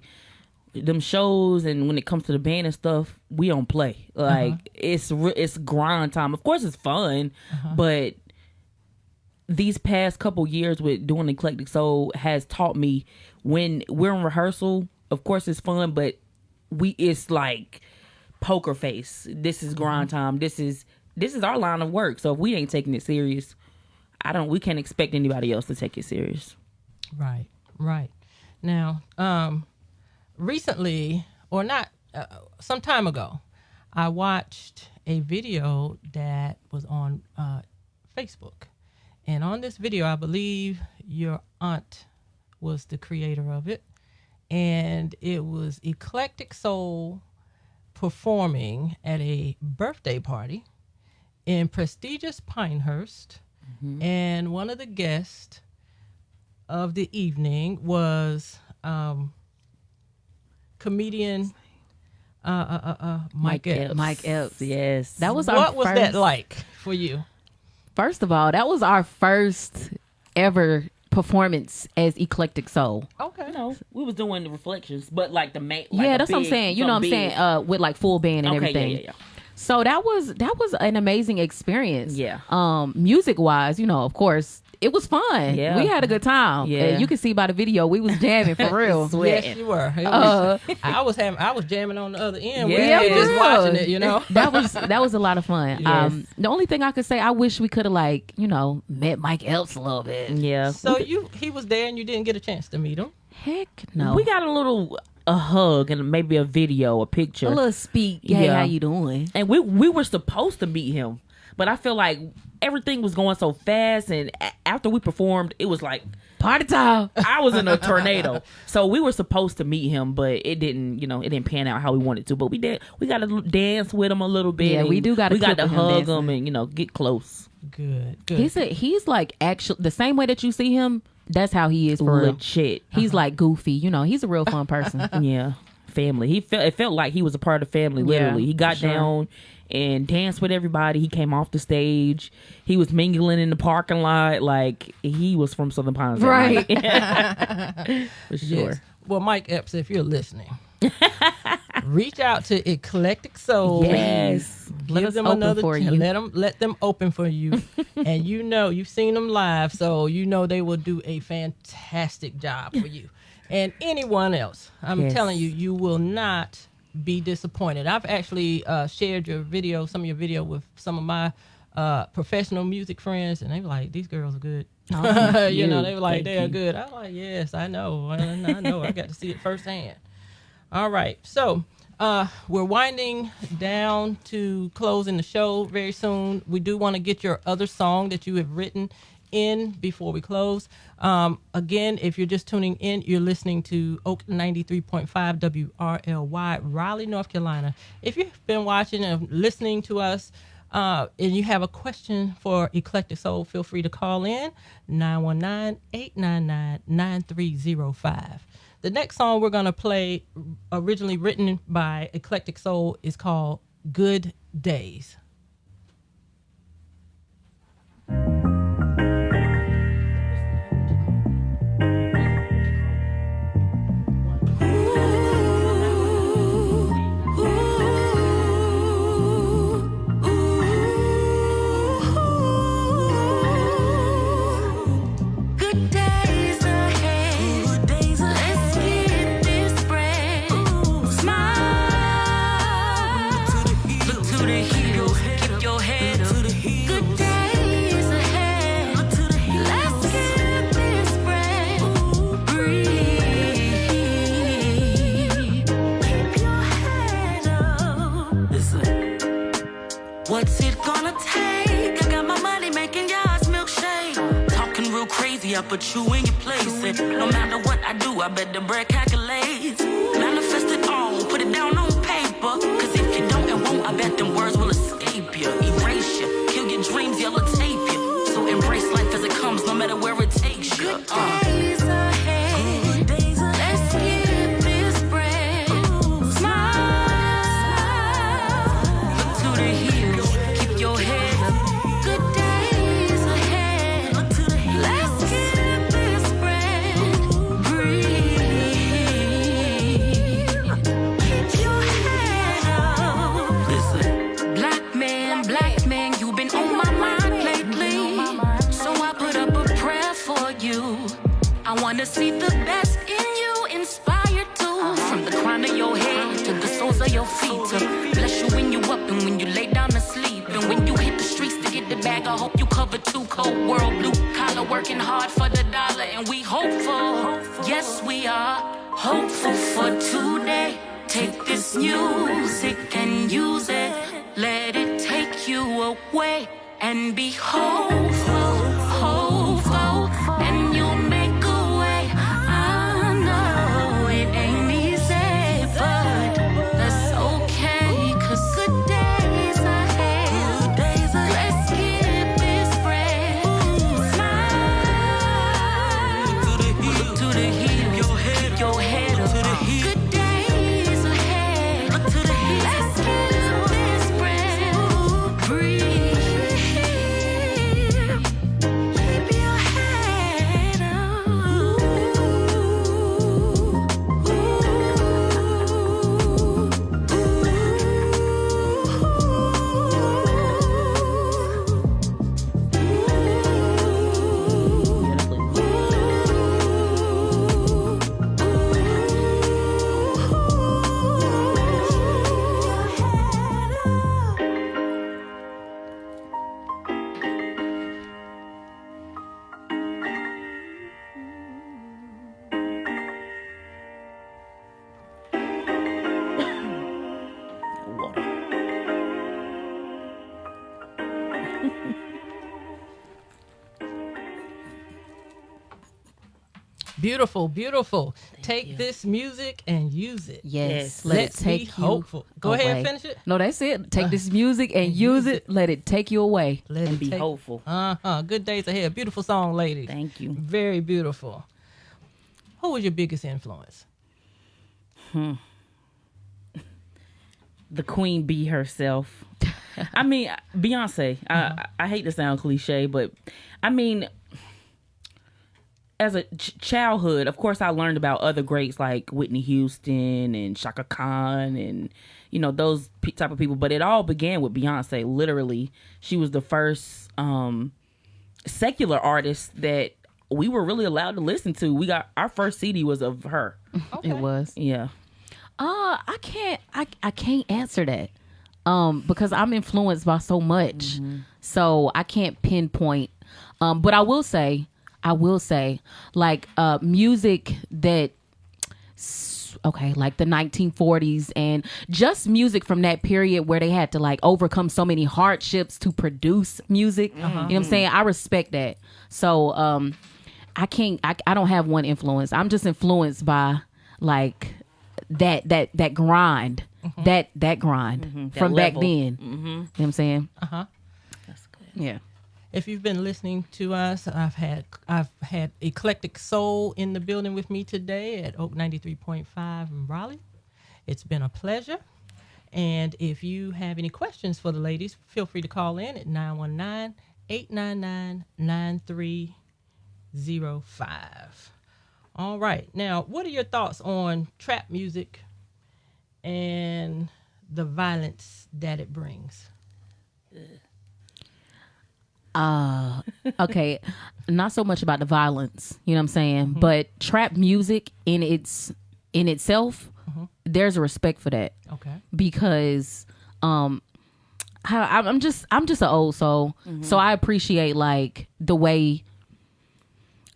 them shows and when it comes to the band and stuff, we don't play. Like, it's grind time. Of course, it's fun, but these past couple years with doing Eclectic Soul has taught me when we're in rehearsal, of course it's fun, but it's like poker face. This is grind time. This is our line of work. So if we ain't taking it serious, we can't expect anybody else to take it serious. Right. Now, recently, or not, some time ago, I watched a video that was on Facebook. And on this video, I believe your aunt was the creator of it. And it was Eclectic Soul performing at a birthday party in prestigious Pinehurst. And one of the guests of the evening was comedian Mike Epps. Mike Epps. Yes. That was what was that like for you? First of all, that was our first ever performance as Eclectic Soul. Okay. You know, we was doing the reflections, but like the main. Yeah, that's what I'm saying. You know what I'm saying? With like full band and everything. Yeah. So that was an amazing experience. Yeah. Music wise, you know, of course, it was fun. Yeah. We had a good time. Yeah. You can see by the video, we was jamming for real. Yes, you were. I was jamming on the other end. Yeah, we were just for watching real. it, you know. That was a lot of fun. Yes. The only thing I could say, I wish we could have met Mike Epps a little bit. Yeah. So he was there and you didn't get a chance to meet him. Heck no. We got a hug and maybe a video, a picture, a little speak. Hey, Yeah. how you doing? and we were supposed to meet him, but I feel like everything was going so fast, and after we performed, it was like Party time. I was in a tornado. So we were supposed to meet him, but it didn't pan out how we wanted to. But we did. We got to dance with him a little bit. Yeah, we do got to. We got to hug him and get close. Good. He's like actually the same way that you see him. That's how he is for real. Legit. He's like goofy. You know, he's a real fun person. Yeah, family. It felt like he was a part of family. Literally, he got down and danced with everybody. He came off the stage. He was mingling in the parking lot like he was from Southern Pines, right? For sure. Yes. Well, Mike Epps, if you're listening, reach out to Eclectic Soul. Yes. Let them open for you. And you've seen them live, so you know they will do a fantastic job for you. And anyone else, I'm telling you, you will not be disappointed. I've actually shared some of your video with some of my professional music friends, and they were like, these girls are good. They were like, they're good. I'm like, yes, I know. I know. I got to see it firsthand. All right. So we're winding down to closing the show very soon. We do want to get your other song that you have written in before we close. Again, if you're just tuning in, you're listening to Oak 93.5 WRLY, Raleigh, North Carolina. If you've been watching and listening to us, and you have a question for Eclectic Soul, feel free to call in 919-899-9305. The next song we're going to play, originally written by Eclectic Soul, is called Good Days. Keep your head up. Good day. What's it gonna take? I got my money making y'all's milkshake. Talking real crazy, I put you in your place. And no matter what I do, I bet the bread calculates. Manifest it all, put it down on paper. Cause if you don't and won't, I bet them words will escape you. Erase you, kill your dreams, yellow tape you. So embrace life as it comes, no matter where it takes you. Good days ahead. Let's get this bread. Smile. Look to the hills, keep your head up. Good days ahead. Let's get this bread. Breathe. Keep your head up. Listen, black man, you've been on my mind lately. So I put up a prayer for you. I wanna see the best in you, inspired to. From the crown of your head to the soles of your feet. To bless you when you up and when you lay down to sleep. And when you hit the streets to get the bag, I hope you cover too. Cold world, blue collar, working hard for the dollar. And we hopeful, yes we are. Hopeful for today. Take this music and use it. Let it take you away. And be hopeful, hopeful. And you'll make a way. I know it ain't easy, but that's okay. Cause good days ahead. Let's get this bread. Smile. Look to the hills. Keep your head up. Good days ahead. Let's get this bread. Breathe. Keep your head up. Beautiful, beautiful. Take this music and use it. Yes. Let's be hopeful. Go ahead and finish it. No, that's it. Take this music and use it. Let it take you away. Let And it be take- hopeful. Good days ahead. Beautiful song, ladies. Thank you. Very beautiful. Who was your biggest influence? The queen bee herself. I mean, Beyonce. I hate to sound cliche, but I mean, as a childhood, of course, I learned about other greats like Whitney Houston and Shaka Khan and, you know, those type of people. But it all began with Beyonce. Literally, she was the first secular artist that we were really allowed to listen to. We got our first CD was of her. It was. Yeah. I can't answer that. Because I'm influenced by so much. So I can't pinpoint. But I will say, like music that, okay, like the 1940s and just music from that period where they had to like overcome so many hardships to produce music. You know what I'm saying? I respect that. So I don't have one influence. I'm just influenced by like that grind. That grind from back level. then. You know what I'm saying? That's good. Yeah. If you've been listening to us, I've had Eclectic Soul in the building with me today at Oak 93.5 in Raleigh. It's been a pleasure. And if you have any questions for the ladies, feel free to call in at 919-899-9305. All right. Now, what are your thoughts on trap music and the violence that it brings? Okay, not so much about the violence, you know what I'm saying, but trap music in itself, there's a respect for that. Okay. Because I'm just an old soul, so I appreciate like the way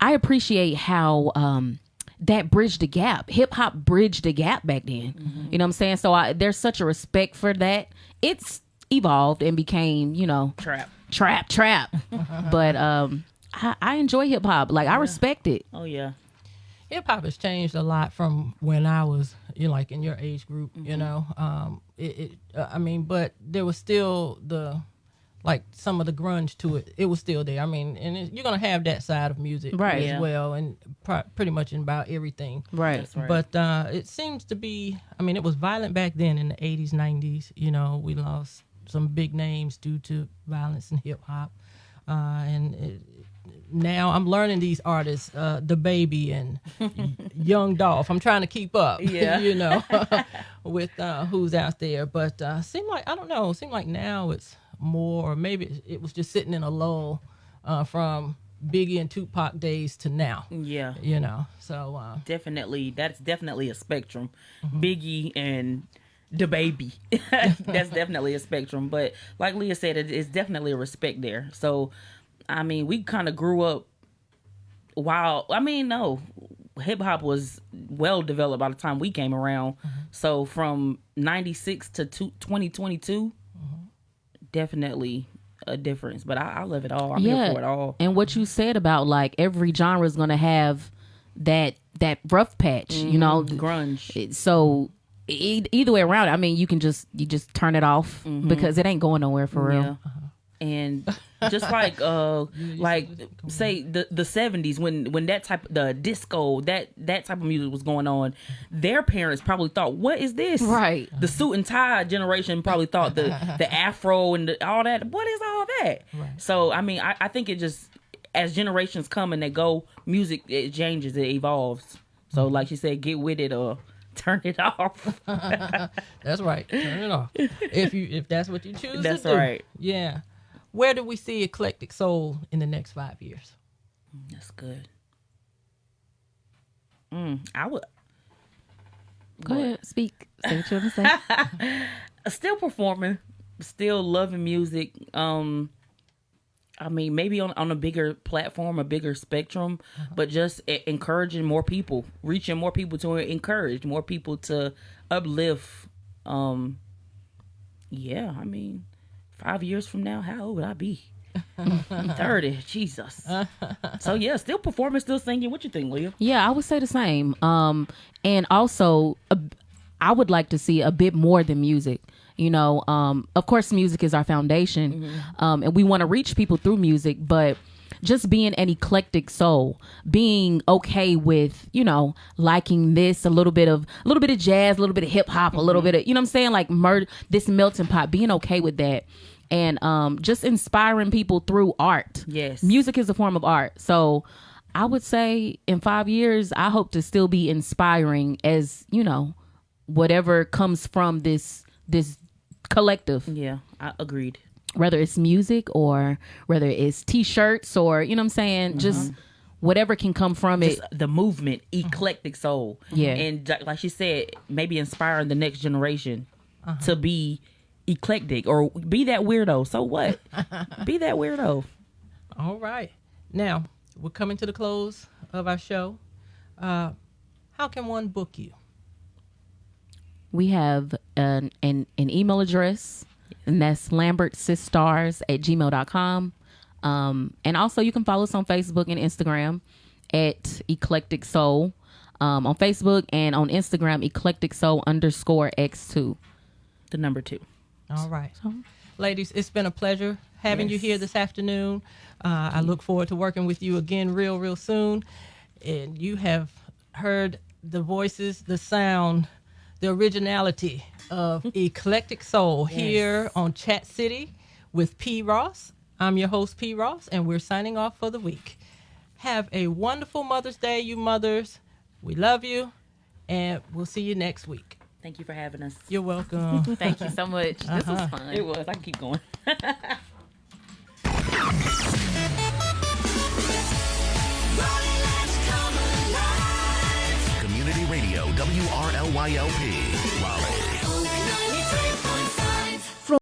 how that bridged the gap. Hip hop bridged the gap back then. You know what I'm saying? So there's such a respect for that. It's evolved and became, you know, trap. But I enjoy hip hop. Like, I respect it. Oh yeah. Hip hop has changed a lot from when I was, you know, like in your age group. You know, I mean, but there was still like some of the grunge to it. It was still there. I mean, and you're gonna have that side of music as well, and pretty much in about everything. Right. That's right. But it seems to be. I mean, it was violent back then in the 80s, 90s. You know, we lost some big names due to violence in hip hop, now I'm learning these artists, the Baby and Young Dolph. I'm trying to keep up, you know, with who's out there. But seem like, I don't know, seem like now it's more, or maybe it was just sitting in a lull from Biggie and Tupac days to now. Yeah. You know, so. Definitely, that's definitely a spectrum. Biggie and the Baby. That's definitely a spectrum. But like Leah said, it's definitely a respect there. So, I mean, we kind of grew up hip hop was well developed by the time we came around. So from 96 to 2022, definitely a difference. But I love it all. I'm here for it all. And what you said about like every genre is going to have that rough patch, you know, grunge. So either way around, I mean, you just turn it off because it ain't going nowhere for real. And just like say the 70s when that type, the disco, that type of music was going on, their parents probably thought, what is this? Right. The suit and tie generation probably thought the afro and all that, what is all that? Right. So I mean, I think it just, as generations come and they go, music, it changes, it evolves. So like she said, get with it or turn it off. That's right. Turn it off. If that's what you choose to do. That's right. Yeah. Where do we see Eclectic Soul in the next 5 years? That's good. I would. Go ahead, speak. Say what you want to say. Still performing, still loving music. I mean, maybe on a bigger platform, a bigger spectrum, but just encouraging more people, reaching more people to encourage more people to uplift. Yeah, I mean, 5 years from now, how old would I be? I'm 30. Jesus. So yeah, still performing, still singing. What you think, Leah? Yeah, I would say the same. And also, I would like to see a bit more than music. You know, of course, music is our foundation, and we want to reach people through music. But just being an eclectic soul, being okay with, you know, liking this, a little bit of jazz, a little bit of hip hop, a little bit of, you know what I'm saying, like this melting pot, being okay with that. And just inspiring people through art. Yes. Music is a form of art. So I would say in 5 years, I hope to still be inspiring as, you know, whatever comes from this collective. Yeah, I agreed. Whether it's music or whether it's T-shirts or, you know what I'm saying, just whatever can come from just it. The movement, Eclectic Soul. Yeah. And like she said, maybe inspiring the next generation to be eclectic or be that weirdo. So what? Be that weirdo. All right. Now, we're coming to the close of our show. How can one book you? We have an email address, and that's lambertsistars@gmail.com. And also you can follow us on Facebook and Instagram at Eclectic Soul. On Facebook and on Instagram, Eclectic Soul _X2. The number 2. All right. Ladies, it's been a pleasure having you here this afternoon. I look forward to working with you again real soon. And you have heard the voices, the sound, the originality of Eclectic Soul here on Chat City with P. Ross. I'm your host, P. Ross, and we're signing off for the week. Have a wonderful Mother's Day, you mothers. We love you, and we'll see you next week. Thank you for having us. You're welcome. Thank you so much. This was fun. It was. I can keep going. Community Radio, WRLYLP.